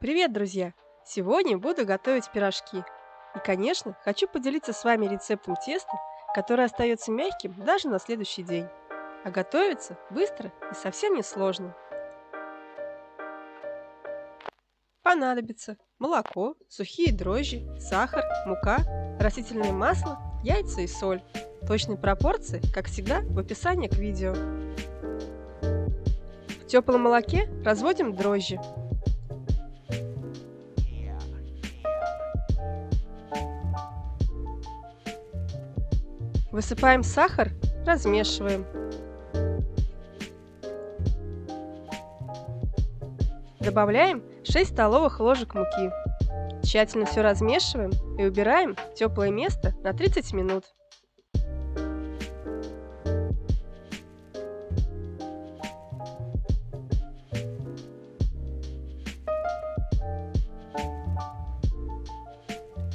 Привет, друзья! Сегодня буду готовить пирожки. И, конечно, хочу поделиться с вами рецептом теста, которое остается мягким даже на следующий день. А готовится быстро и совсем не сложно. Понадобится молоко, сухие дрожжи, сахар, мука, растительное масло, яйца и соль. Точные пропорции, как всегда, в описании к видео. В теплом молоке разводим дрожжи. Высыпаем сахар, размешиваем. Добавляем 6 столовых ложек муки. Тщательно все размешиваем и убираем в теплое место на 30 минут.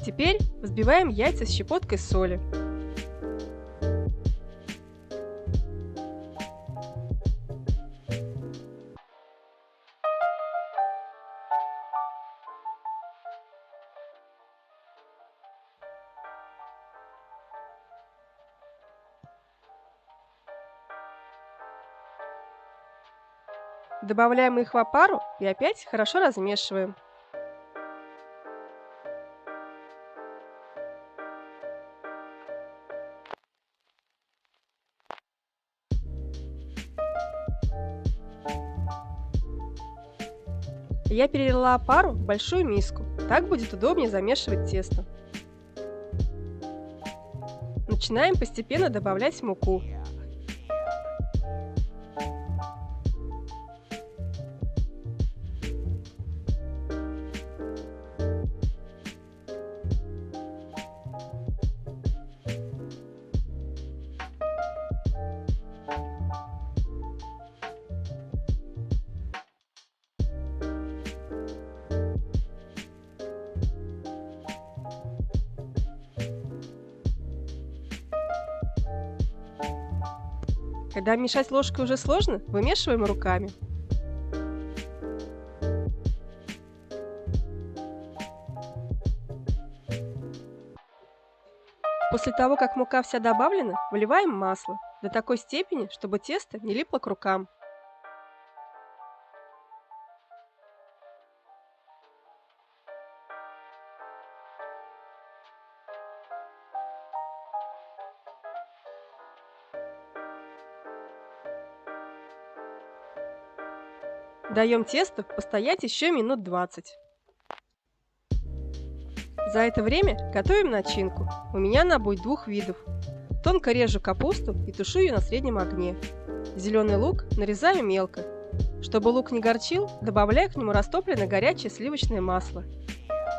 Теперь взбиваем яйца с щепоткой соли. Добавляем их в опару и опять хорошо размешиваем. Я перелила опару в большую миску, так будет удобнее замешивать тесто. Начинаем постепенно добавлять муку. Когда мешать ложкой уже сложно, вымешиваем руками. После того, как мука вся добавлена, выливаем масло до такой степени, чтобы тесто не липло к рукам. Даем тесту постоять еще минут 20. За это время готовим начинку. У меня она будет двух видов. Тонко режу капусту и тушу ее на среднем огне. Зеленый лук нарезаю мелко. Чтобы лук не горчил, добавляю к нему растопленное горячее сливочное масло.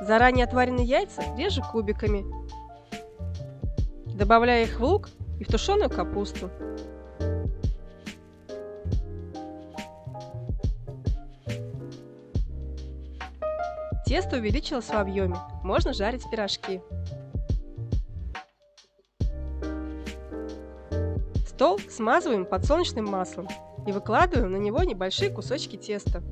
Заранее отваренные яйца режу кубиками. Добавляю их в лук и в тушеную капусту. Тесто увеличилось в объеме, можно жарить пирожки. Стол смазываем подсолнечным маслом и выкладываем на него небольшие кусочки теста.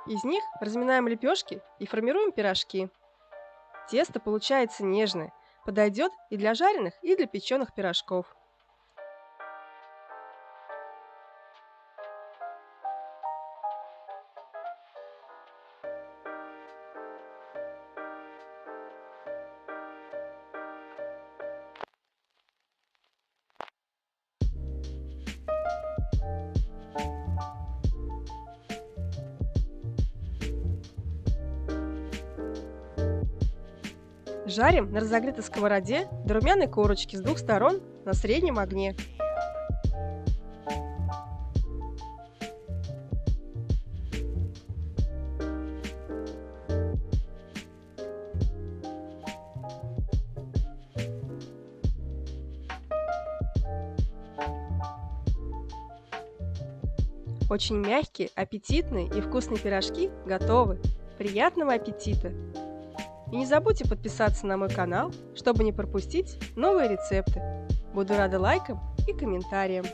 Из них разминаем лепешки и формируем пирожки. Тесто получается нежное, подойдет и для жареных, и для печеных пирожков. Жарим на разогретой сковороде до румяной корочки с двух сторон на среднем огне. Очень мягкие, аппетитные и вкусные пирожки готовы. Приятного аппетита! И не забудьте подписаться на мой канал, чтобы не пропустить новые рецепты. Буду рада лайкам и комментариям.